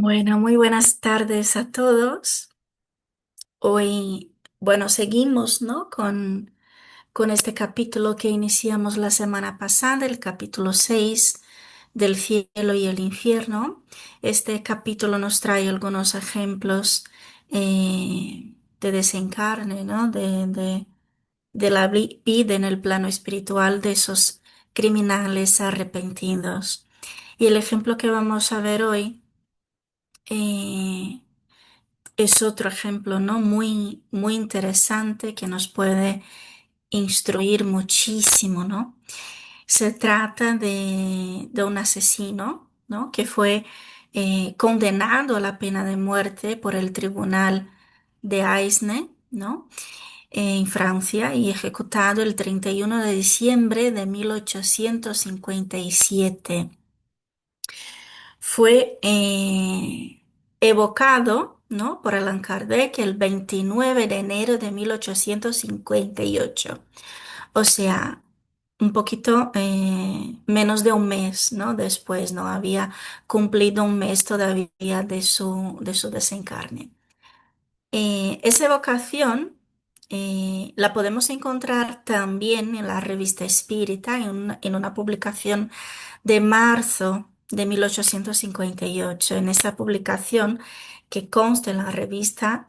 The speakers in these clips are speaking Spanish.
Bueno, muy buenas tardes a todos. Hoy, bueno, seguimos, ¿no? Con este capítulo que iniciamos la semana pasada, el capítulo 6 del cielo y el infierno. Este capítulo nos trae algunos ejemplos de desencarne, ¿no? De la vida en el plano espiritual de esos criminales arrepentidos. Y el ejemplo que vamos a ver hoy eh, es otro ejemplo, ¿no? Muy, muy interesante que nos puede instruir muchísimo, ¿no? Se trata de un asesino, ¿no? Que fue condenado a la pena de muerte por el tribunal de Aisne, ¿no? En Francia y ejecutado el 31 de diciembre de 1857. Fue evocado, ¿no? Por Allan Kardec el 29 de enero de 1858. O sea, un poquito menos de un mes, ¿no? Después, ¿no? Había cumplido un mes todavía de su desencarne. Esa evocación la podemos encontrar también en la revista Espírita, en una publicación de marzo de 1858. En esa publicación que consta en la revista,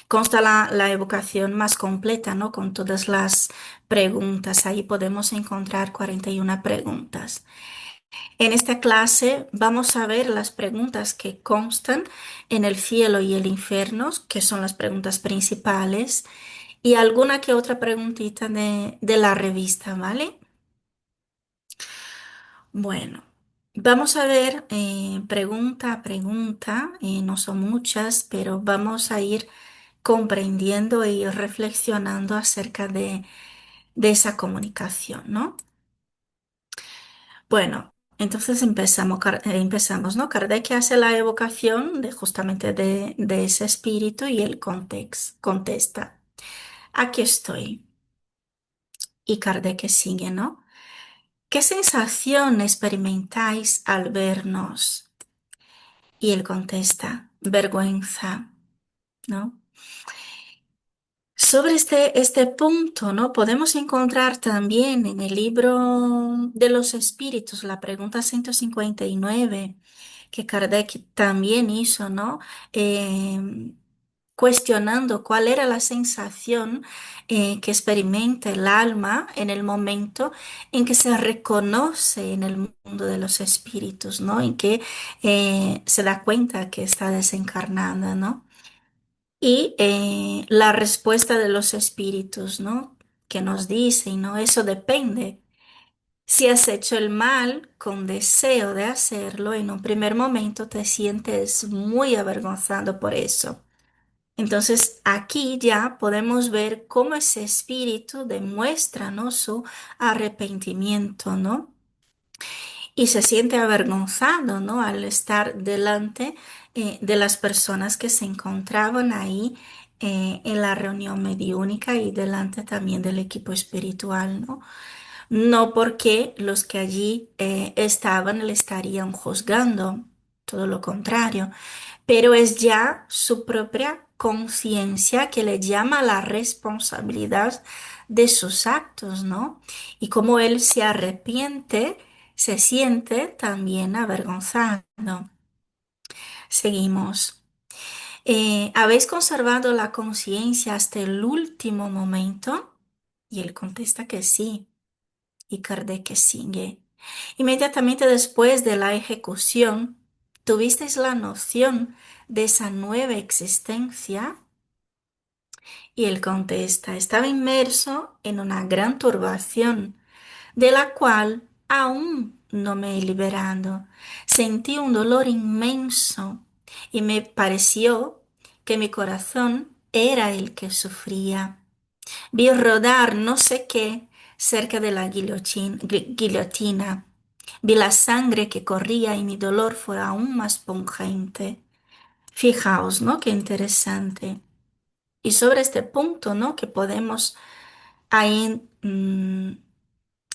consta la evocación más completa, ¿no? Con todas las preguntas. Ahí podemos encontrar 41 preguntas. En esta clase vamos a ver las preguntas que constan en el cielo y el infierno, que son las preguntas principales, y alguna que otra preguntita de la revista, ¿vale? Bueno, vamos a ver pregunta a pregunta, no son muchas, pero vamos a ir comprendiendo y reflexionando acerca de esa comunicación, ¿no? Bueno, entonces empezamos, ¿no? Kardec hace la evocación de justamente de ese espíritu y él contesta, aquí estoy. Y Kardec sigue, ¿no? ¿Qué sensación experimentáis al vernos? Y él contesta, vergüenza, ¿no? Sobre este punto, ¿no? Podemos encontrar también en el libro de los espíritus, la pregunta 159 que Kardec también hizo, ¿no? Eh, Cuestionando cuál era la sensación que experimenta el alma en el momento en que se reconoce en el mundo de los espíritus, ¿no? En que se da cuenta que está desencarnada, ¿no? Y la respuesta de los espíritus, ¿no? Que nos dicen, ¿no? Eso depende. Si has hecho el mal con deseo de hacerlo, en un primer momento te sientes muy avergonzado por eso. Entonces aquí ya podemos ver cómo ese espíritu demuestra, ¿no? Su arrepentimiento, ¿no? Y se siente avergonzado, ¿no? Al estar delante de las personas que se encontraban ahí en la reunión mediúnica y delante también del equipo espiritual, ¿no? No porque los que allí estaban le estarían juzgando, todo lo contrario, pero es ya su propia conciencia que le llama a la responsabilidad de sus actos, ¿no? Y como él se arrepiente, se siente también avergonzado. Seguimos. ¿Habéis conservado la conciencia hasta el último momento? Y él contesta que sí. Y Kardec sigue. Inmediatamente después de la ejecución, ¿tuvisteis la noción de esa nueva existencia? Y él contesta, estaba inmerso en una gran turbación, de la cual aún no me he liberado. Sentí un dolor inmenso y me pareció que mi corazón era el que sufría. Vi rodar no sé qué cerca de la guillotina. Vi la sangre que corría y mi dolor fue aún más pungente. Fijaos, ¿no? Qué interesante. Y sobre este punto, ¿no? Que podemos ahí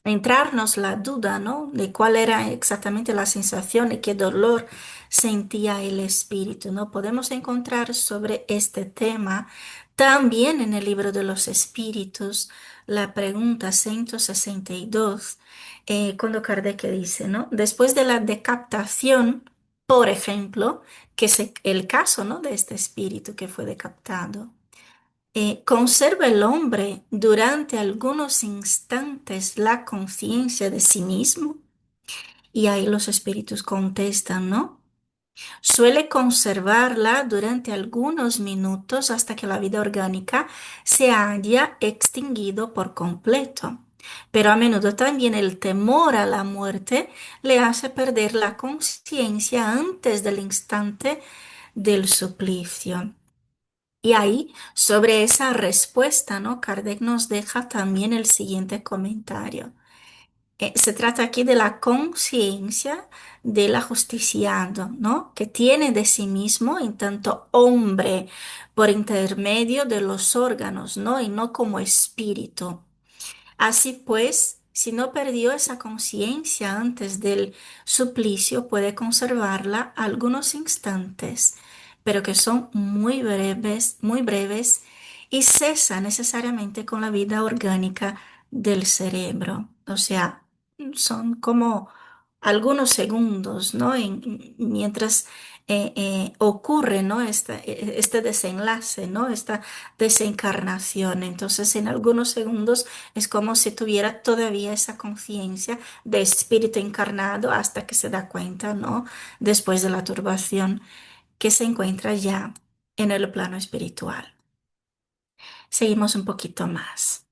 entrarnos la duda, ¿no? De cuál era exactamente la sensación y qué dolor sentía el espíritu, ¿no? Podemos encontrar sobre este tema también en el libro de los espíritus, la pregunta 162, cuando Kardec dice, ¿no? Después de la decapitación, por ejemplo, que es el caso, ¿no? De este espíritu que fue decapitado. ¿Conserva el hombre durante algunos instantes la conciencia de sí mismo? Y ahí los espíritus contestan, ¿no? Suele conservarla durante algunos minutos hasta que la vida orgánica se haya extinguido por completo. Pero a menudo también el temor a la muerte le hace perder la conciencia antes del instante del suplicio. Y ahí, sobre esa respuesta, ¿no? Kardec nos deja también el siguiente comentario. Se trata aquí de la conciencia del ajusticiado, ¿no? Que tiene de sí mismo en tanto hombre por intermedio de los órganos, ¿no? Y no como espíritu. Así pues, si no perdió esa conciencia antes del suplicio, puede conservarla algunos instantes, pero que son muy breves y cesa necesariamente con la vida orgánica del cerebro. O sea, son como algunos segundos, ¿no? Mientras ocurre, ¿no? Este desenlace, ¿no? Esta desencarnación. Entonces, en algunos segundos es como si tuviera todavía esa conciencia de espíritu encarnado hasta que se da cuenta, ¿no? Después de la turbación que se encuentra ya en el plano espiritual. Seguimos un poquito más.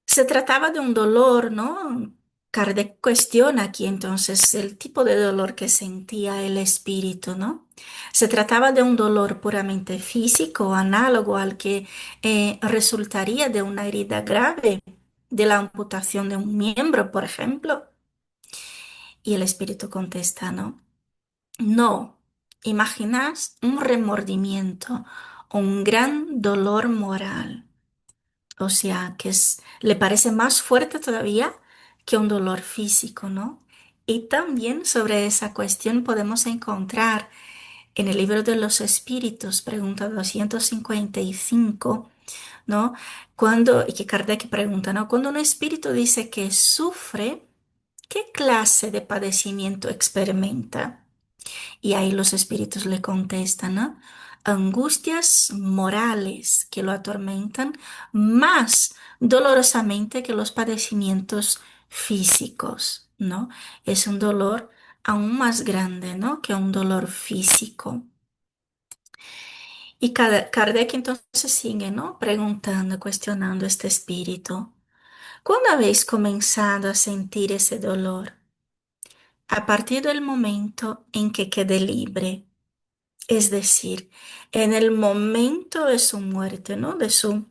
Se trataba de un dolor, ¿no? Kardec cuestiona aquí entonces el tipo de dolor que sentía el espíritu, ¿no? Se trataba de un dolor puramente físico, análogo al que resultaría de una herida grave, de la amputación de un miembro, por ejemplo. Y el espíritu contesta, ¿no? No, imaginás un remordimiento, un gran dolor moral. O sea, le parece más fuerte todavía que un dolor físico, ¿no? Y también sobre esa cuestión podemos encontrar en el libro de los espíritus, pregunta 255, ¿no? Y que Kardec pregunta, ¿no? Cuando un espíritu dice que sufre, ¿qué clase de padecimiento experimenta? Y ahí los espíritus le contestan, ¿no? Angustias morales que lo atormentan más dolorosamente que los padecimientos físicos, ¿no? Es un dolor aún más grande, ¿no? Que un dolor físico. Y Kardec entonces sigue, ¿no? Preguntando, cuestionando este espíritu. ¿Cuándo habéis comenzado a sentir ese dolor? A partir del momento en que quedé libre. Es decir, en el momento de su muerte, ¿no? De su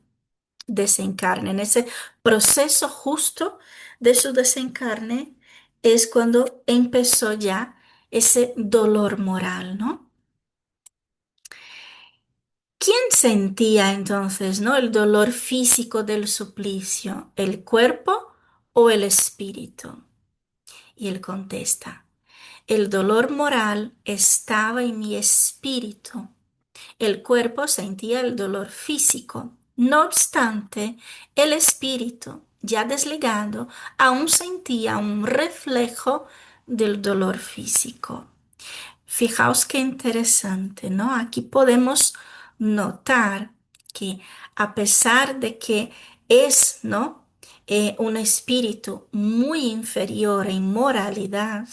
desencarne, en ese proceso justo de su desencarne, es cuando empezó ya ese dolor moral, ¿no? ¿Quién sentía entonces, ¿no? El dolor físico del suplicio, el cuerpo o el espíritu? Y él contesta, el dolor moral estaba en mi espíritu. El cuerpo sentía el dolor físico. No obstante, el espíritu, ya desligado, aún sentía un reflejo del dolor físico. Fijaos qué interesante, ¿no? Aquí podemos notar que a pesar de que es, ¿no? Un espíritu muy inferior en moralidad,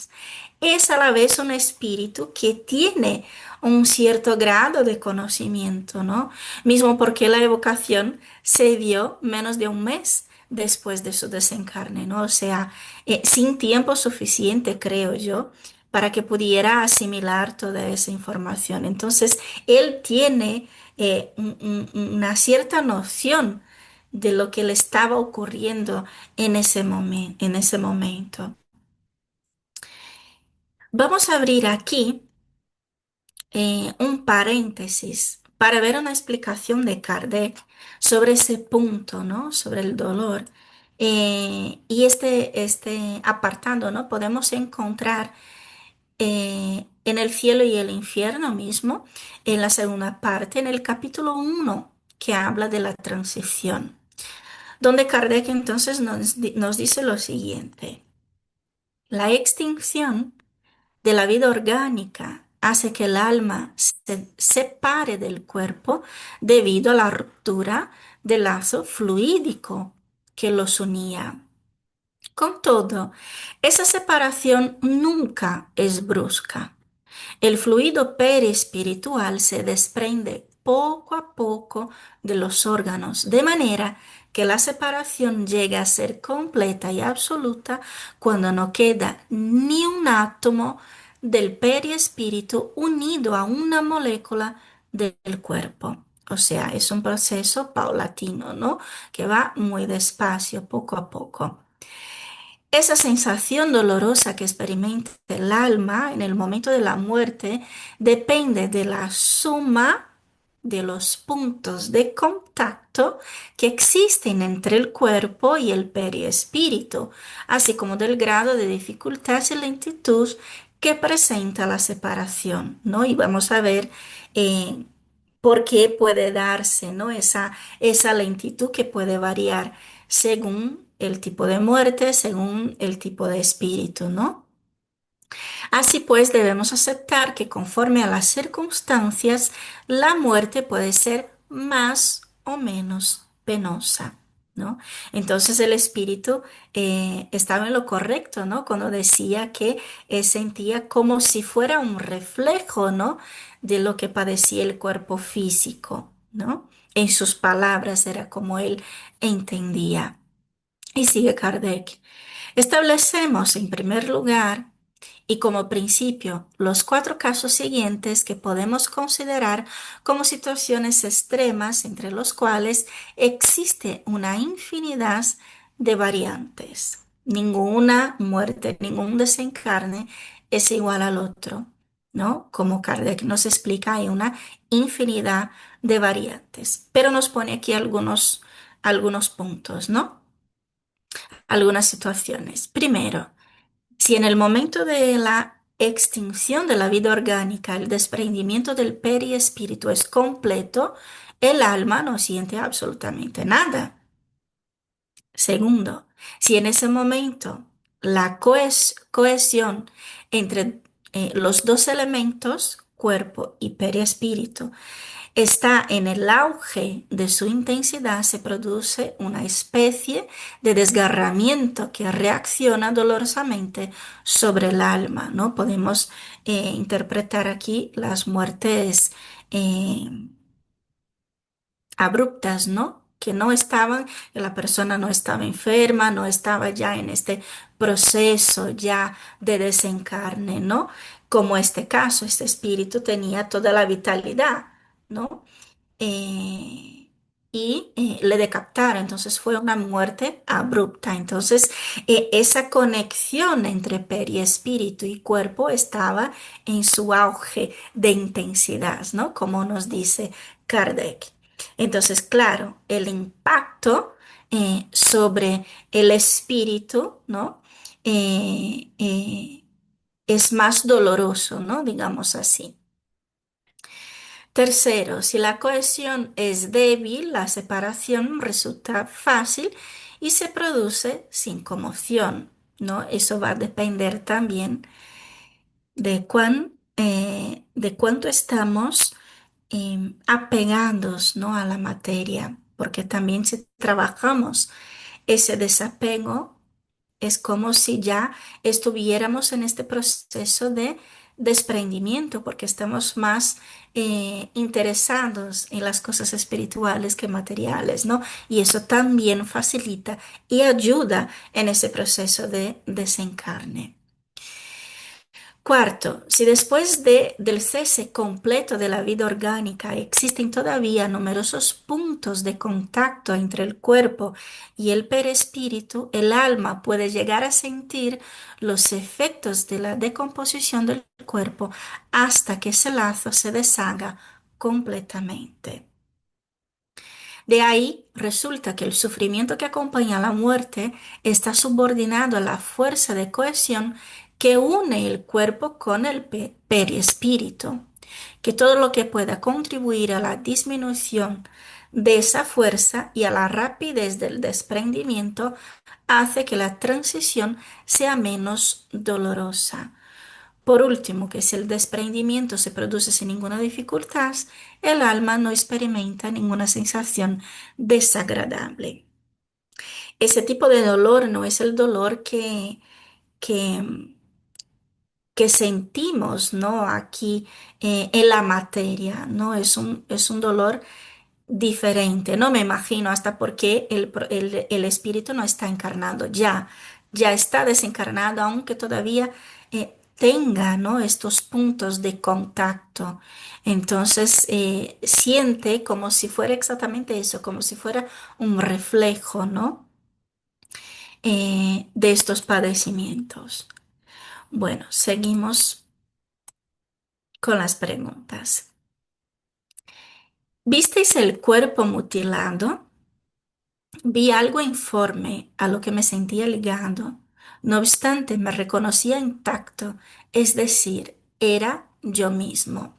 es a la vez un espíritu que tiene un cierto grado de conocimiento, ¿no? Mismo porque la evocación se dio menos de un mes después de su desencarne, ¿no? O sea, sin tiempo suficiente, creo yo, para que pudiera asimilar toda esa información. Entonces, él tiene una cierta noción de lo que le estaba ocurriendo en ese momento. Vamos a abrir aquí un paréntesis para ver una explicación de Kardec sobre ese punto, ¿no? Sobre el dolor. Y este apartado, ¿no? Podemos encontrar en el cielo y el infierno mismo, en la segunda parte, en el capítulo 1, que habla de la transición, donde Kardec entonces nos dice lo siguiente: la extinción de la vida orgánica hace que el alma se separe del cuerpo debido a la ruptura del lazo fluídico que los unía. Con todo, esa separación nunca es brusca. El fluido perispiritual se desprende poco a poco de los órganos, de manera que la separación llega a ser completa y absoluta cuando no queda ni un átomo del perispíritu unido a una molécula del cuerpo. O sea, es un proceso paulatino, ¿no? Que va muy despacio, poco a poco. Esa sensación dolorosa que experimenta el alma en el momento de la muerte depende de la suma de los puntos de contacto que existen entre el cuerpo y el perispíritu, así como del grado de dificultad y lentitud que presenta la separación, ¿no? Y vamos a ver eh, por qué puede darse, ¿no? Esa lentitud que puede variar según el tipo de muerte, según el tipo de espíritu, ¿no? Así pues, debemos aceptar que conforme a las circunstancias, la muerte puede ser más o menos penosa, ¿no? Entonces el espíritu estaba en lo correcto, ¿no? Cuando decía que sentía como si fuera un reflejo, ¿no? De lo que padecía el cuerpo físico, ¿no? En sus palabras era como él entendía. Y sigue Kardec. Establecemos en primer lugar y como principio los cuatro casos siguientes que podemos considerar como situaciones extremas entre los cuales existe una infinidad de variantes. Ninguna muerte, ningún desencarne es igual al otro, ¿no? Como Kardec nos explica, hay una infinidad de variantes, pero nos pone aquí algunos puntos, ¿no? Algunas situaciones. Primero, si en el momento de la extinción de la vida orgánica el desprendimiento del perispíritu es completo, el alma no siente absolutamente nada. Segundo, si en ese momento la cohesión entre los dos elementos, cuerpo y perispíritu, está en el auge de su intensidad, se produce una especie de desgarramiento que reacciona dolorosamente sobre el alma, ¿no? Podemos interpretar aquí las muertes eh, abruptas, ¿no? Que no estaban, que la persona no estaba enferma, no estaba ya en este proceso ya de desencarne, ¿no? Como este caso, este espíritu tenía toda la vitalidad, ¿no? eh, le decaptaron. Entonces fue una muerte abrupta. Entonces esa conexión entre perispíritu y cuerpo estaba en su auge de intensidad, ¿no? Como nos dice Kardec. Entonces, claro, el impacto sobre el espíritu, ¿no? Eh, eh, es más doloroso, ¿no? Digamos así. Tercero, si la cohesión es débil, la separación resulta fácil y se produce sin conmoción, ¿no? Eso va a depender también de cuánto estamos apegados, ¿no? A la materia, porque también si trabajamos ese desapego, es como si ya estuviéramos en este proceso de desprendimiento, porque estamos más interesados en las cosas espirituales que materiales, ¿no? Y eso también facilita y ayuda en ese proceso de desencarne. Cuarto, si después del cese completo de la vida orgánica existen todavía numerosos puntos de contacto entre el cuerpo y el perespíritu, el alma puede llegar a sentir los efectos de la decomposición del cuerpo hasta que ese lazo se deshaga completamente. De ahí resulta que el sufrimiento que acompaña a la muerte está subordinado a la fuerza de cohesión que une el cuerpo con el perispíritu, que todo lo que pueda contribuir a la disminución de esa fuerza y a la rapidez del desprendimiento hace que la transición sea menos dolorosa. Por último, que si el desprendimiento se produce sin ninguna dificultad, el alma no experimenta ninguna sensación desagradable. Ese tipo de dolor no es el dolor que, que sentimos, ¿no? Aquí en la materia, ¿no? Es un dolor diferente. No me imagino hasta porque el espíritu no está encarnado, ya está desencarnado, aunque todavía tenga, ¿no? Estos puntos de contacto. Entonces siente como si fuera exactamente eso, como si fuera un reflejo, ¿no? De estos padecimientos. Bueno, seguimos con las preguntas. ¿Visteis el cuerpo mutilado? Vi algo informe a lo que me sentía ligado. No obstante, me reconocía intacto, es decir, era yo mismo.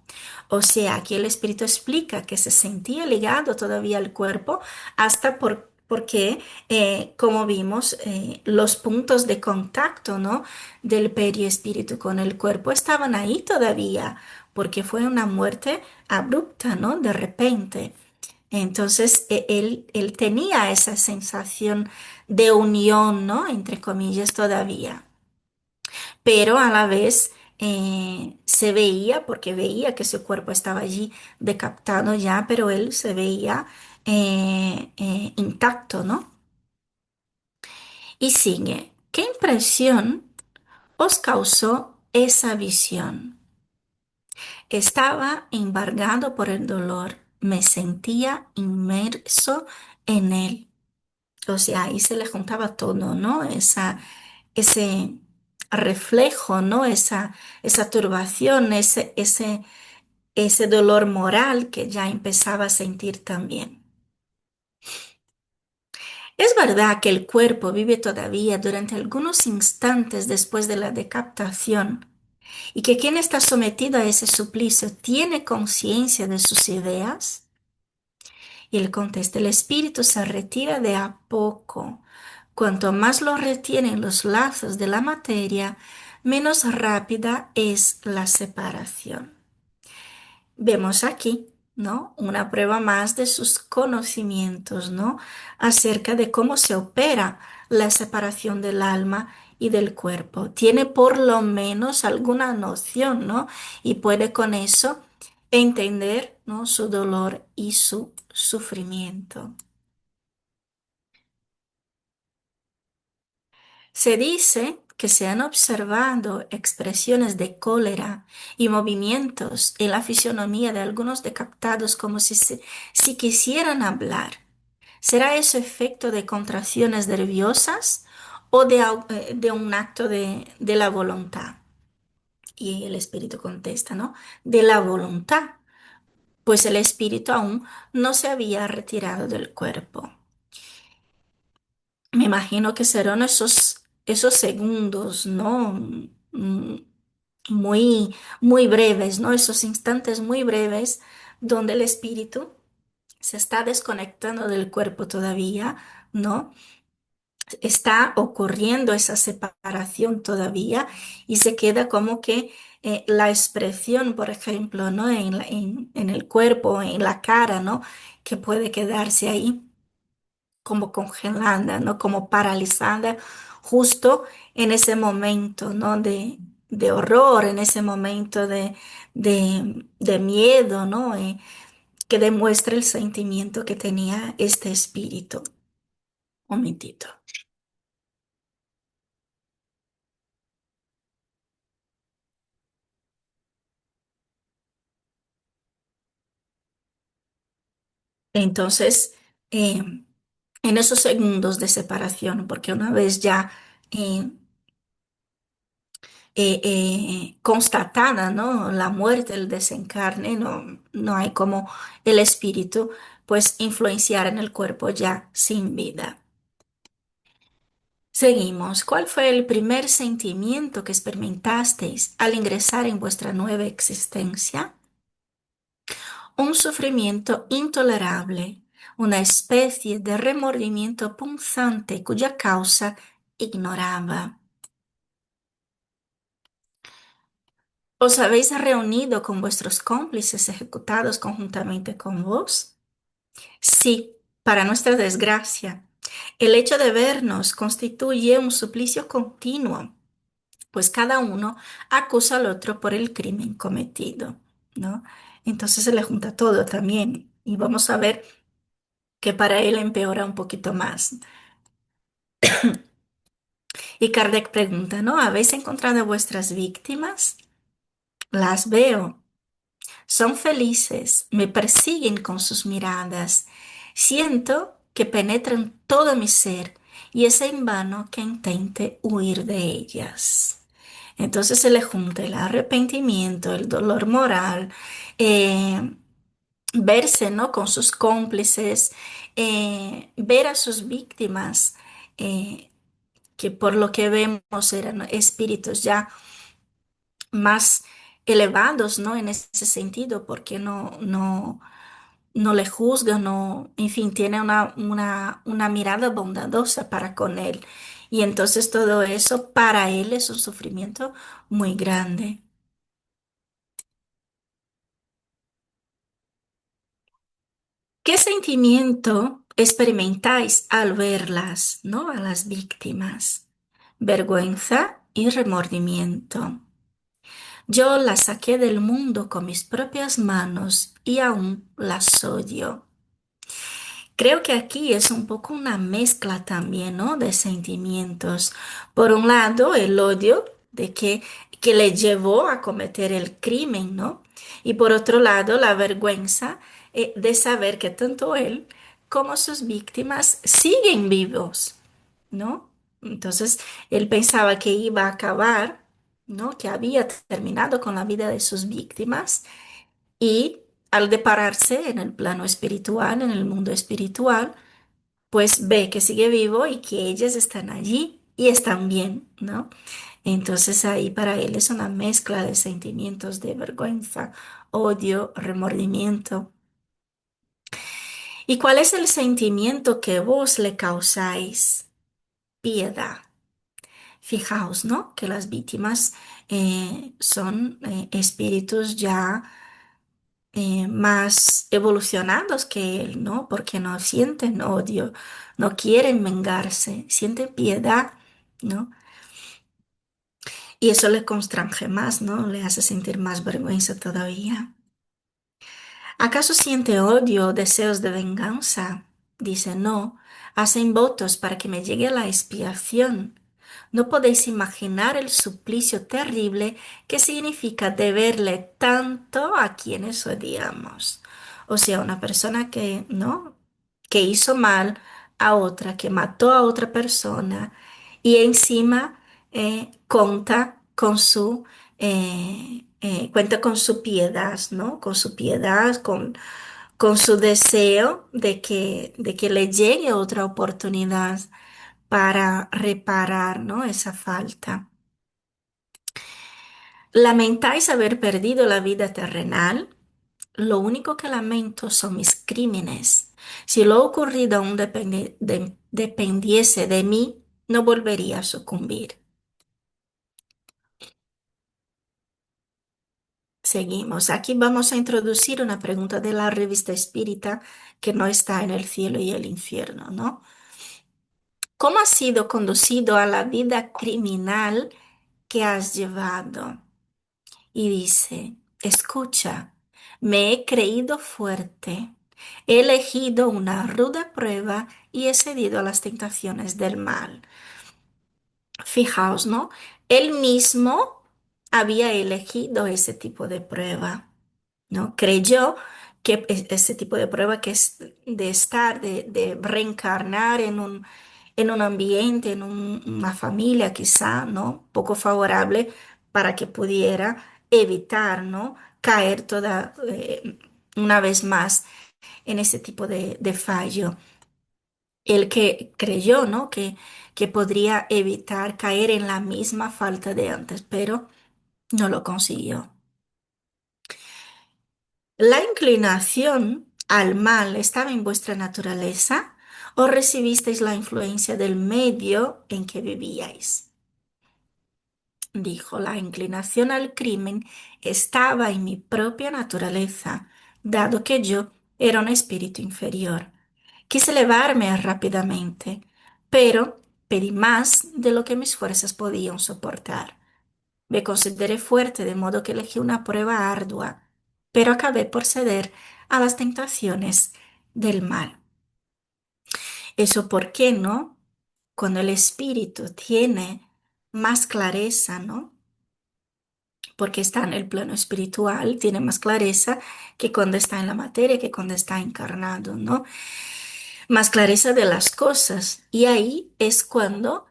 O sea, aquí el espíritu explica que se sentía ligado todavía al cuerpo hasta porque, como vimos, los puntos de contacto, ¿no? del perispíritu con el cuerpo estaban ahí todavía, porque fue una muerte abrupta, ¿no? De repente. Entonces, él tenía esa sensación de unión, ¿no? Entre comillas, todavía. Pero a la vez se veía, porque veía que su cuerpo estaba allí decapitado ya, pero él se veía intacto, ¿no? Y sigue. ¿Qué impresión os causó esa visión? Estaba embargado por el dolor, me sentía inmerso en él. O sea, ahí se le juntaba todo, ¿no? Ese reflejo, ¿no? Esa turbación, ese dolor moral que ya empezaba a sentir también. Es verdad que el cuerpo vive todavía durante algunos instantes después de la decapitación y que quien está sometido a ese suplicio tiene conciencia de sus ideas. Y él contesta, el espíritu se retira de a poco. Cuanto más lo retienen los lazos de la materia, menos rápida es la separación. Vemos aquí, ¿no? Una prueba más de sus conocimientos, ¿no? Acerca de cómo se opera la separación del alma y del cuerpo. Tiene por lo menos alguna noción, ¿no? Y puede con eso entender, ¿no? Su dolor y su sufrimiento. Se dice que se han observado expresiones de cólera y movimientos en la fisionomía de algunos decapitados como si quisieran hablar. ¿Será eso efecto de contracciones nerviosas o de un acto de la voluntad? Y el espíritu contesta, ¿no? De la voluntad, pues el espíritu aún no se había retirado del cuerpo. Me imagino que serán esos segundos, ¿no? Mm, Muy, muy breves, ¿no? Esos instantes muy breves donde el espíritu se está desconectando del cuerpo todavía, ¿no? Está ocurriendo esa separación todavía y se queda como que la expresión, por ejemplo, ¿no? En el cuerpo, en la cara, ¿no? Que puede quedarse ahí como congelada, ¿no? Como paralizada justo en ese momento, ¿no? De horror, en ese momento de miedo, ¿no? Que demuestra el sentimiento que tenía este espíritu. Un momentito. Entonces, eh, en esos segundos de separación, porque una vez ya eh, constatada, ¿no? La muerte, el desencarne, no, no hay como el espíritu, pues influenciar en el cuerpo ya sin vida. Seguimos. ¿Cuál fue el primer sentimiento que experimentasteis al ingresar en vuestra nueva existencia? Un sufrimiento intolerable, una especie de remordimiento punzante cuya causa ignoraba. ¿Os habéis reunido con vuestros cómplices ejecutados conjuntamente con vos? Sí, para nuestra desgracia. El hecho de vernos constituye un suplicio continuo, pues cada uno acusa al otro por el crimen cometido, ¿no? Entonces se le junta todo también y vamos a ver que para él empeora un poquito más. Y Kardec pregunta, ¿no? ¿Habéis encontrado vuestras víctimas? Las veo. Son felices, me persiguen con sus miradas. Siento que penetran todo mi ser y es en vano que intente huir de ellas. Entonces se le junta el arrepentimiento, el dolor moral, eh, verse, ¿no? Con sus cómplices, ver a sus víctimas, eh, que por lo que vemos eran espíritus ya más elevados, ¿no? En ese sentido, porque no le juzga, no, en fin, tiene una mirada bondadosa para con él. Y entonces todo eso para él es un sufrimiento muy grande. ¿Qué sentimiento experimentáis al verlas, ¿no? A las víctimas. Vergüenza y remordimiento. Yo las saqué del mundo con mis propias manos y aún las odio. Creo que aquí es un poco una mezcla también, ¿no? De sentimientos. Por un lado, el odio de que le llevó a cometer el crimen, ¿no? Y por otro lado, la vergüenza de saber que tanto él como sus víctimas siguen vivos, ¿no? Entonces, él pensaba que iba a acabar, ¿no? Que había terminado con la vida de sus víctimas y al depararse en el plano espiritual, en el mundo espiritual, pues ve que sigue vivo y que ellas están allí y están bien, ¿no? Entonces ahí para él es una mezcla de sentimientos de vergüenza, odio, remordimiento. ¿Y cuál es el sentimiento que vos le causáis? Piedad. Fijaos, ¿no? Que las víctimas son espíritus ya más evolucionados que él, ¿no? Porque no sienten odio, no quieren vengarse, sienten piedad, ¿no? Y eso le constrange más, ¿no? Le hace sentir más vergüenza todavía. ¿Acaso siente odio o deseos de venganza? Dice, no, hacen votos para que me llegue la expiación. No podéis imaginar el suplicio terrible que significa deberle tanto a quienes odiamos. O sea, una persona que, ¿no? Que hizo mal a otra, que mató a otra persona y encima cuenta con su piedad, ¿no? Con su piedad, con su deseo de que le llegue otra oportunidad para reparar, ¿no? Esa falta. ¿Lamentáis haber perdido la vida terrenal? Lo único que lamento son mis crímenes. Si lo ocurrido aún dependiese de mí, no volvería a sucumbir. Seguimos. Aquí vamos a introducir una pregunta de la revista Espírita que no está en el cielo y el infierno, ¿no? ¿Cómo has sido conducido a la vida criminal que has llevado? Y dice, escucha, me he creído fuerte, he elegido una ruda prueba y he cedido a las tentaciones del mal. Fijaos, ¿no? Él mismo había elegido ese tipo de prueba, ¿no? Creyó que ese tipo de prueba que es de estar, de reencarnar en un ambiente, una familia quizá, ¿no? Poco favorable para que pudiera evitar, ¿no? Caer una vez más en ese tipo de fallo. El que creyó, ¿no? Que podría evitar caer en la misma falta de antes, pero no lo consiguió. ¿La inclinación al mal estaba en vuestra naturaleza o recibisteis la influencia del medio en que vivíais? Dijo, la inclinación al crimen estaba en mi propia naturaleza, dado que yo era un espíritu inferior. Quise elevarme rápidamente, pero pedí más de lo que mis fuerzas podían soportar. Me consideré fuerte, de modo que elegí una prueba ardua, pero acabé por ceder a las tentaciones del mal. ¿Eso por qué no? Cuando el espíritu tiene más clareza, ¿no? Porque está en el plano espiritual, tiene más clareza que cuando está en la materia, que cuando está encarnado, ¿no? Más clareza de las cosas. Y ahí es cuando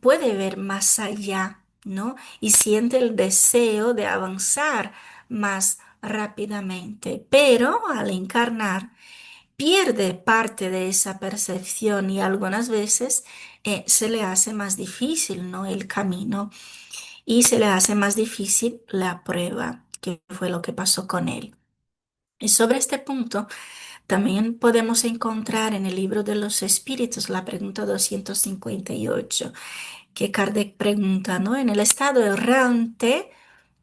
puede ver más allá, ¿no? Y siente el deseo de avanzar más rápidamente. Pero al encarnar, pierde parte de esa percepción y algunas veces se le hace más difícil, ¿no? El camino y se le hace más difícil la prueba, que fue lo que pasó con él. Y sobre este punto, también podemos encontrar en el libro de los espíritus la pregunta 258 que Kardec pregunta, ¿no? En el estado errante,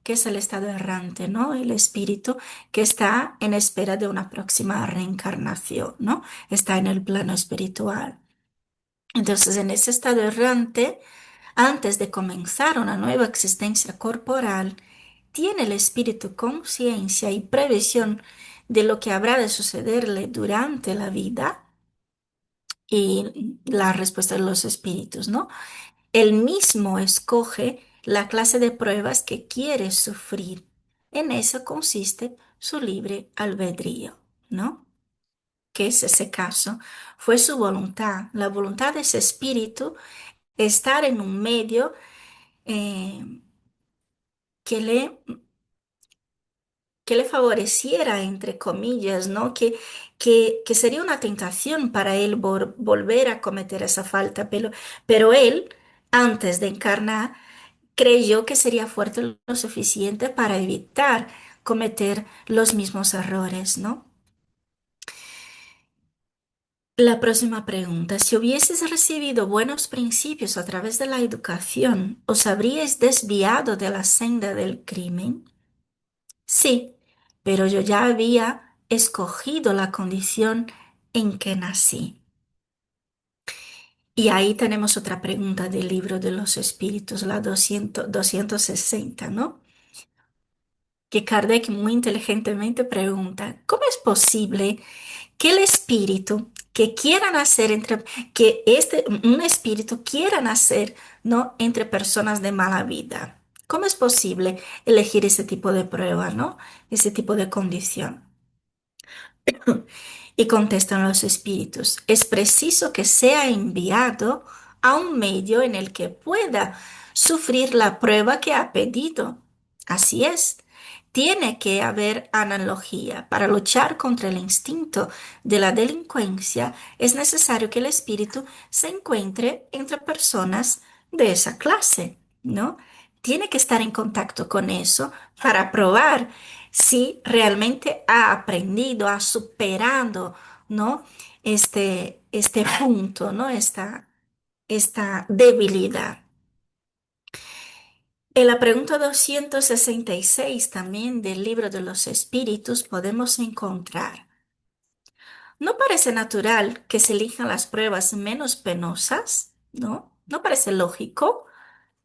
¿qué es el estado errante, no? El espíritu que está en espera de una próxima reencarnación, ¿no? Está en el plano espiritual. Entonces, en ese estado errante, antes de comenzar una nueva existencia corporal, ¿tiene el espíritu conciencia y previsión de lo que habrá de sucederle durante la vida? Y la respuesta de los espíritus, ¿no? Él mismo escoge la clase de pruebas que quiere sufrir. En eso consiste su libre albedrío, ¿no? Que es ese caso. Fue su voluntad, la voluntad de ese espíritu, estar en un medio eh, que le que le favoreciera, entre comillas, ¿no? Que sería una tentación para él volver a cometer esa falta, pero él, antes de encarnar, creyó que sería fuerte lo suficiente para evitar cometer los mismos errores, ¿no? La próxima pregunta, si hubieses recibido buenos principios a través de la educación, ¿os habríais desviado de la senda del crimen? Sí, pero yo ya había escogido la condición en que nací. Y ahí tenemos otra pregunta del libro de los espíritus, la 260, ¿no? Que Kardec muy inteligentemente pregunta, ¿cómo es posible que el espíritu que quiera nacer que un espíritu quiera nacer, ¿no? Entre personas de mala vida? ¿Cómo es posible elegir ese tipo de prueba, ¿no? Ese tipo de condición. Y contestan los espíritus, es preciso que sea enviado a un medio en el que pueda sufrir la prueba que ha pedido. Así es. Tiene que haber analogía. Para luchar contra el instinto de la delincuencia es necesario que el espíritu se encuentre entre personas de esa clase, ¿no? Tiene que estar en contacto con eso para probar si realmente ha aprendido, ha superado, ¿no? Este punto, ¿no? Esta debilidad. En la pregunta 266 también del libro de los espíritus podemos encontrar, ¿no parece natural que se elijan las pruebas menos penosas? ¿No? ¿No parece lógico,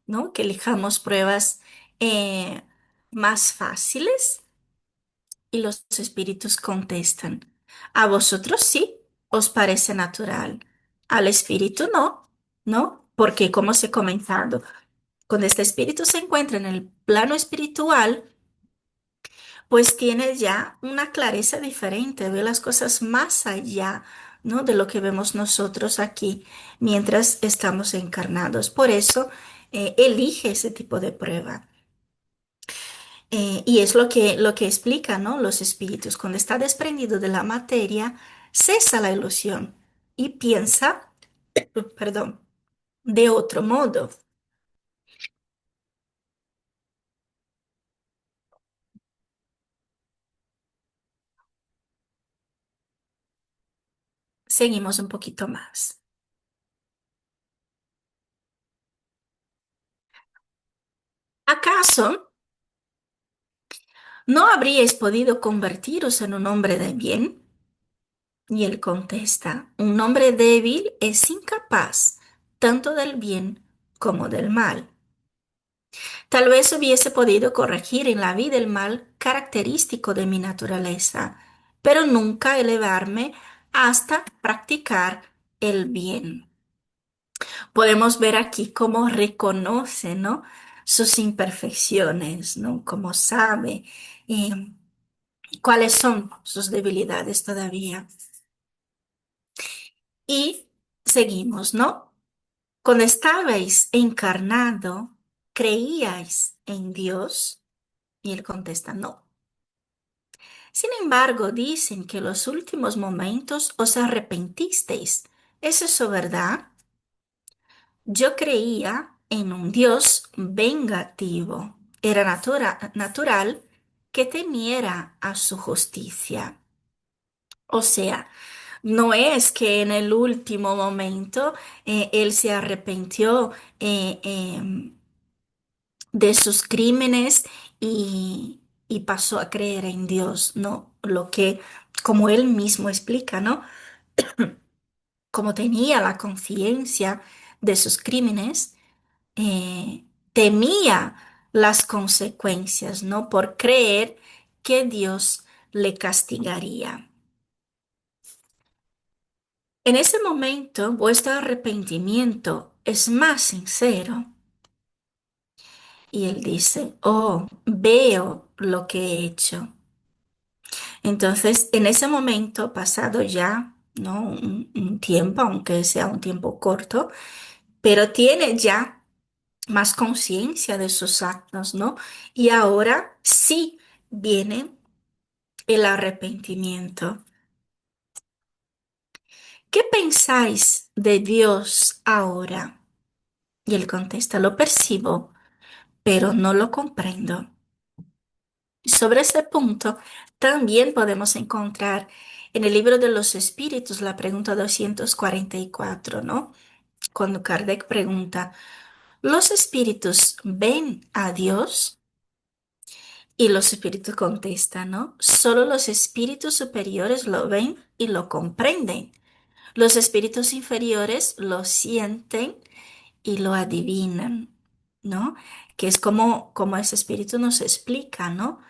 ¿no? Que elijamos pruebas eh, más fáciles? Y los espíritus contestan, a vosotros sí, os parece natural, al espíritu no, ¿no? Porque como os he comentado, cuando este espíritu se encuentra en el plano espiritual, pues tiene ya una clareza diferente, ve las cosas más allá, ¿no? De lo que vemos nosotros aquí mientras estamos encarnados. Por eso elige ese tipo de prueba. Y es lo que explica, ¿no? Los espíritus. Cuando está desprendido de la materia, cesa la ilusión y piensa, perdón, de otro modo. Seguimos un poquito más. ¿Acaso no habríais podido convertiros en un hombre de bien? Y él contesta, un hombre débil es incapaz tanto del bien como del mal. Tal vez hubiese podido corregir en la vida el mal característico de mi naturaleza, pero nunca elevarme hasta practicar el bien. Podemos ver aquí cómo reconoce, ¿no? Sus imperfecciones, ¿no? Cómo sabe eh, cuáles son sus debilidades todavía. Y seguimos, ¿no? Cuando estabais encarnado, ¿creíais en Dios? Y él contesta, no. Sin embargo, dicen que en los últimos momentos os arrepentisteis. ¿Es eso verdad? Yo creía en un Dios vengativo. Era natural que temiera a su justicia. O sea, no es que en el último momento él se arrepintió de sus crímenes y pasó a creer en Dios, ¿no? Lo que, como él mismo explica, ¿no? Como tenía la conciencia de sus crímenes, temía las consecuencias, ¿no? Por creer que Dios le castigaría. En ese momento, vuestro arrepentimiento es más sincero. Y él dice, oh, veo lo que he hecho. Entonces, en ese momento, pasado ya, ¿no? Un tiempo, aunque sea un tiempo corto, pero tiene ya más conciencia de sus actos, ¿no? Y ahora sí viene el arrepentimiento. ¿Qué pensáis de Dios ahora? Y él contesta, lo percibo, pero no lo comprendo. Sobre este punto, también podemos encontrar en el libro de los Espíritus la pregunta 244, ¿no? Cuando Kardec pregunta, ¿los espíritus ven a Dios? Y los espíritus contestan, ¿no? Solo los espíritus superiores lo ven y lo comprenden. Los espíritus inferiores lo sienten y lo adivinan, ¿no? Que es como ese espíritu nos explica, ¿no?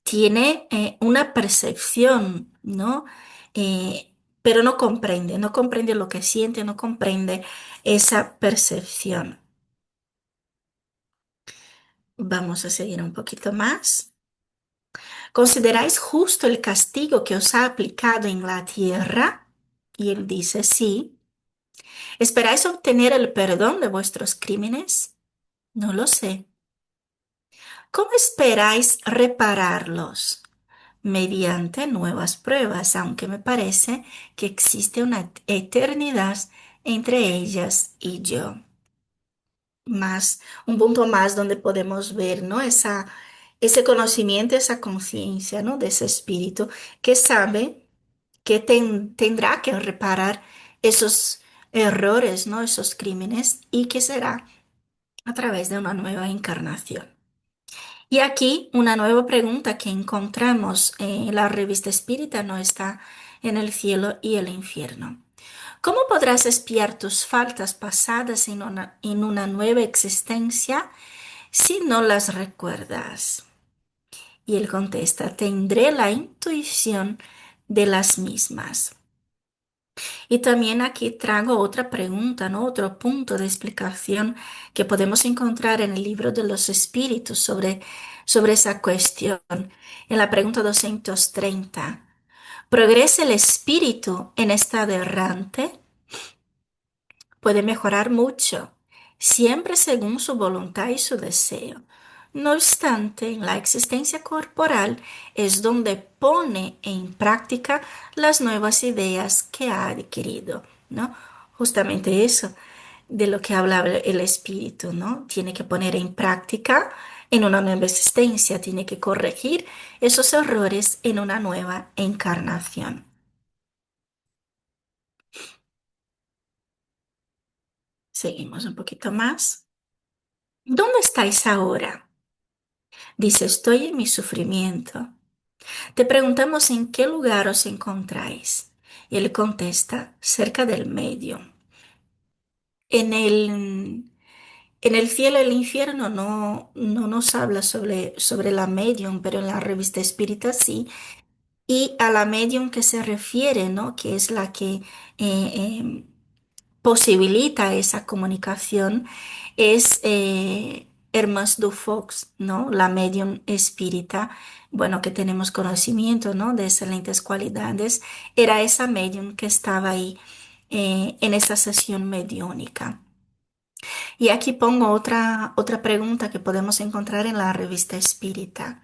Tiene una percepción, ¿no? Pero no comprende lo que siente, no comprende esa percepción. Vamos a seguir un poquito más. ¿Consideráis justo el castigo que os ha aplicado en la tierra? Y él dice, sí. ¿Esperáis obtener el perdón de vuestros crímenes? No lo sé. ¿Cómo esperáis repararlos? Mediante nuevas pruebas, aunque me parece que existe una eternidad entre ellas y yo. Más, un punto más donde podemos ver, ¿no? Ese conocimiento, esa conciencia, ¿no? De ese espíritu que sabe que tendrá que reparar esos errores, ¿no? Esos crímenes y que será a través de una nueva encarnación. Y aquí una nueva pregunta que encontramos en la revista Espírita no está en el cielo y el infierno. ¿Cómo podrás expiar tus faltas pasadas en una nueva existencia si no las recuerdas? Y él contesta, tendré la intuición de las mismas. Y también aquí traigo otra pregunta, ¿no? Otro punto de explicación que podemos encontrar en el libro de los espíritus sobre esa cuestión. En la pregunta 230, ¿progresa el espíritu en estado errante? Puede mejorar mucho, siempre según su voluntad y su deseo. No obstante, en la existencia corporal es donde pone en práctica las nuevas ideas que ha adquirido, ¿no? Justamente eso de lo que habla el espíritu, ¿no? Tiene que poner en práctica en una nueva existencia, tiene que corregir esos errores en una nueva encarnación. Seguimos un poquito más. ¿Dónde estáis ahora? Dice, estoy en mi sufrimiento. Te preguntamos en qué lugar os encontráis. Y él contesta, cerca del medio. En en el cielo y el infierno no nos habla sobre la medium, pero en la revista espírita sí. Y a la medium que se refiere, ¿no? Que es la que posibilita esa comunicación, es Hermas du Fox, ¿no? La medium espírita, bueno, que tenemos conocimiento, ¿no? De excelentes cualidades, era esa medium que estaba ahí en esa sesión mediúnica. Y aquí pongo otra pregunta que podemos encontrar en la revista espírita.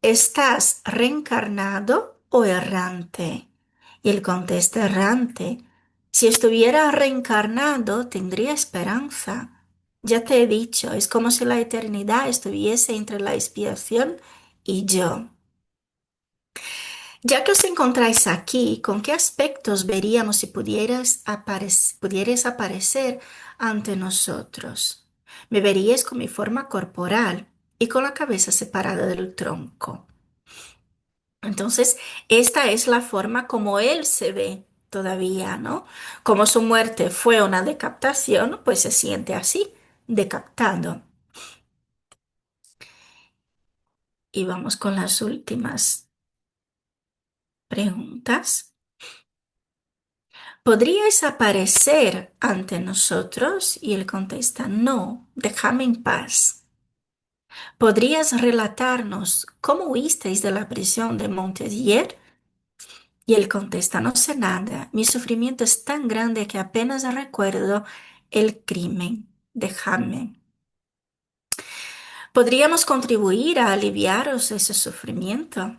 ¿Estás reencarnado o errante? Y él contesta errante. Si estuviera reencarnado, tendría esperanza. Ya te he dicho, es como si la eternidad estuviese entre la expiación y yo. Ya que os encontráis aquí, ¿con qué aspectos veríamos si pudierais aparecer ante nosotros? Me veríais con mi forma corporal y con la cabeza separada del tronco. Entonces, esta es la forma como él se ve todavía, ¿no? Como su muerte fue una decapitación, pues se siente así, decapitado. Y vamos con las últimas preguntas. ¿Podríais aparecer ante nosotros? Y él contesta, no, déjame en paz. ¿Podrías relatarnos cómo huisteis de la prisión de Montdidier? Y él contesta, no sé nada, mi sufrimiento es tan grande que apenas recuerdo el crimen. Déjame. ¿Podríamos contribuir a aliviaros ese sufrimiento?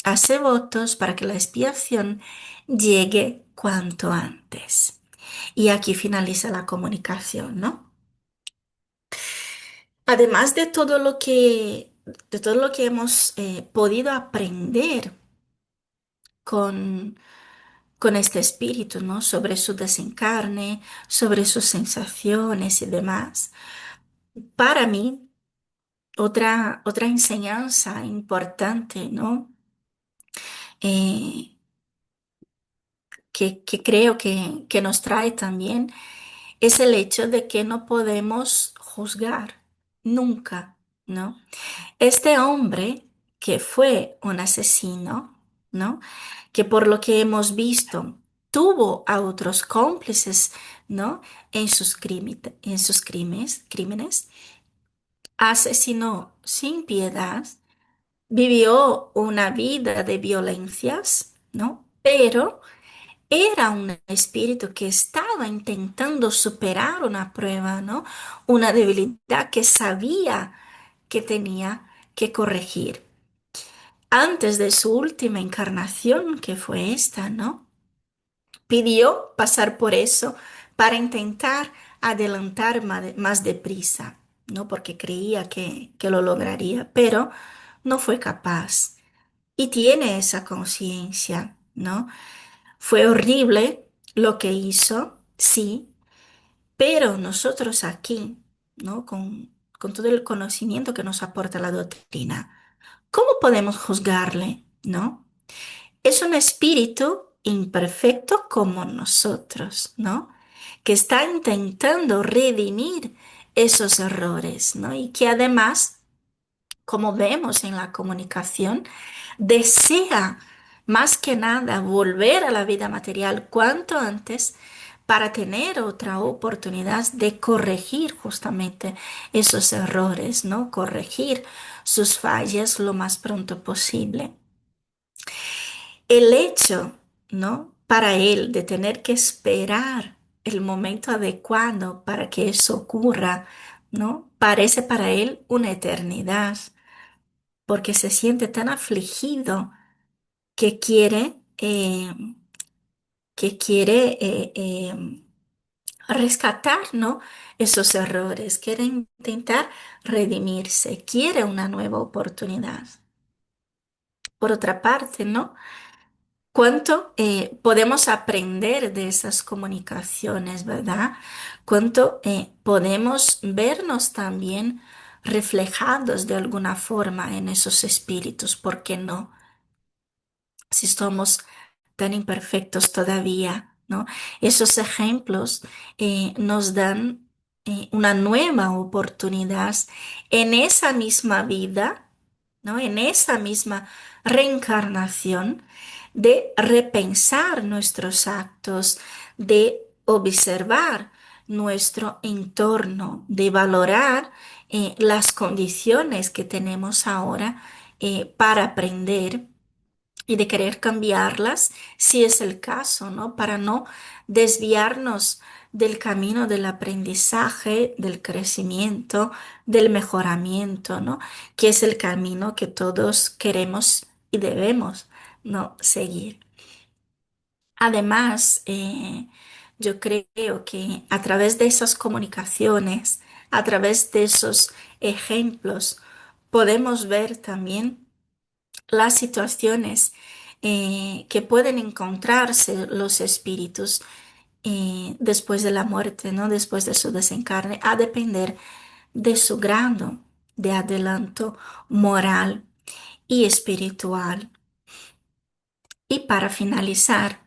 Hace votos para que la expiación llegue cuanto antes. Y aquí finaliza la comunicación, ¿no? Además de todo lo que hemos podido aprender con este espíritu, ¿no? Sobre su desencarne, sobre sus sensaciones y demás. Para mí, otra enseñanza importante, ¿no? Eh, que creo que nos trae también es el hecho de que no podemos juzgar nunca, ¿no? Este hombre que fue un asesino, ¿no? Que por lo que hemos visto tuvo a otros cómplices, ¿no? En sus crímenes, asesinó sin piedad, vivió una vida de violencias, ¿no? Pero era un espíritu que estaba intentando superar una prueba, ¿no? Una debilidad que sabía que tenía que corregir. Antes de su última encarnación, que fue esta, ¿no? Pidió pasar por eso para intentar adelantar más deprisa, ¿no? Porque creía que lo lograría, pero no fue capaz. Y tiene esa conciencia, ¿no? Fue horrible lo que hizo, sí, pero nosotros aquí, ¿no? Con todo el conocimiento que nos aporta la doctrina, ¿cómo podemos juzgarle, ¿no? Es un espíritu imperfecto como nosotros, ¿no? Que está intentando redimir esos errores, ¿no? Y que además, como vemos en la comunicación, desea más que nada volver a la vida material cuanto antes para tener otra oportunidad de corregir justamente esos errores, ¿no? Corregir sus fallas lo más pronto posible. El hecho, ¿no? Para él de tener que esperar el momento adecuado para que eso ocurra, ¿no? Parece para él una eternidad, porque se siente tan afligido que quiere rescatar, ¿no? Esos errores, quiere intentar redimirse, quiere una nueva oportunidad. Por otra parte, ¿no? ¿Cuánto podemos aprender de esas comunicaciones, verdad? ¿Cuánto podemos vernos también reflejados de alguna forma en esos espíritus? ¿Por qué no? Si somos tan imperfectos todavía, ¿no? Esos ejemplos nos dan una nueva oportunidad en esa misma vida, ¿no? En esa misma reencarnación de repensar nuestros actos, de observar nuestro entorno, de valorar las condiciones que tenemos ahora para aprender y de querer cambiarlas, si es el caso, ¿no? Para no desviarnos del camino del aprendizaje, del crecimiento, del mejoramiento, ¿no? Que es el camino que todos queremos y debemos, ¿no? Seguir. Además, yo creo que a través de esas comunicaciones, a través de esos ejemplos, podemos ver también las situaciones que pueden encontrarse los espíritus después de la muerte, ¿no? Después de su desencarne, a depender de su grado de adelanto moral y espiritual. Y para finalizar,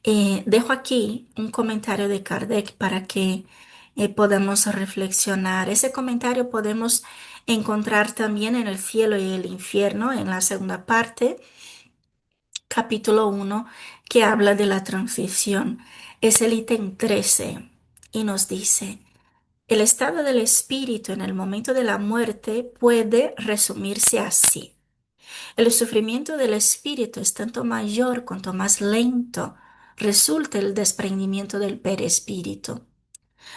dejo aquí un comentario de Kardec para que podamos reflexionar. Ese comentario podemos encontrar también en El cielo y el infierno, en la segunda parte capítulo 1 que habla de la transición. Es el ítem 13 y nos dice, el estado del espíritu en el momento de la muerte puede resumirse así. El sufrimiento del espíritu es tanto mayor cuanto más lento resulta el desprendimiento del perespíritu.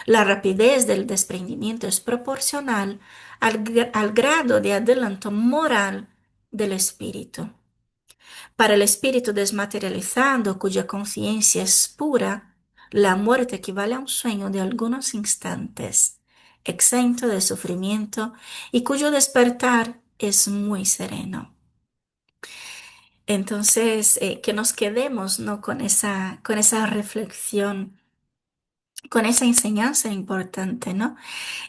La rapidez del desprendimiento es proporcional al grado de adelanto moral del espíritu. Para el espíritu desmaterializado, cuya conciencia es pura, la muerte equivale a un sueño de algunos instantes, exento de sufrimiento y cuyo despertar es muy sereno. Entonces, que nos quedemos, ¿no? Con esa reflexión, con esa enseñanza importante, ¿no?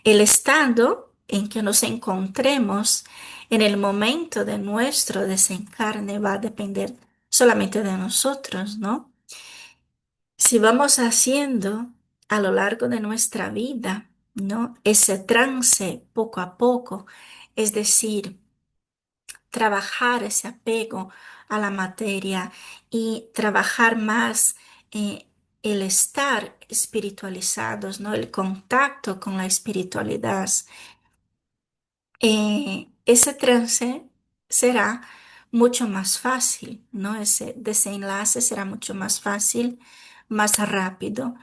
El estado en que nos encontremos en el momento de nuestro desencarne va a depender solamente de nosotros, ¿no? Si vamos haciendo a lo largo de nuestra vida, ¿no? Ese trance poco a poco, es decir, trabajar ese apego a la materia y trabajar más el estar espiritualizados, ¿no? El contacto con la espiritualidad. Ese trance será mucho más fácil, ¿no? Ese desenlace será mucho más fácil, más rápido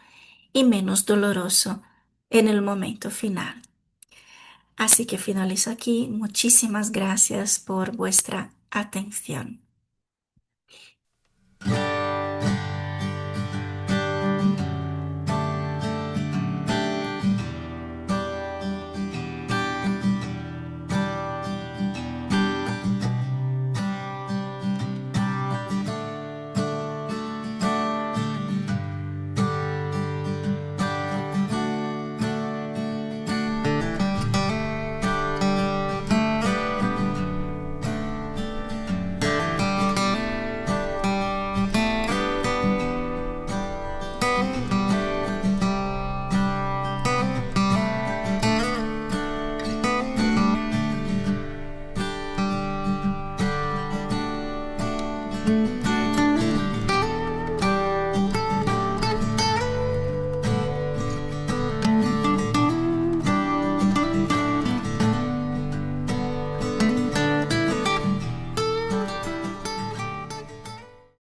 y menos doloroso en el momento final. Así que finalizo aquí. Muchísimas gracias por vuestra atención.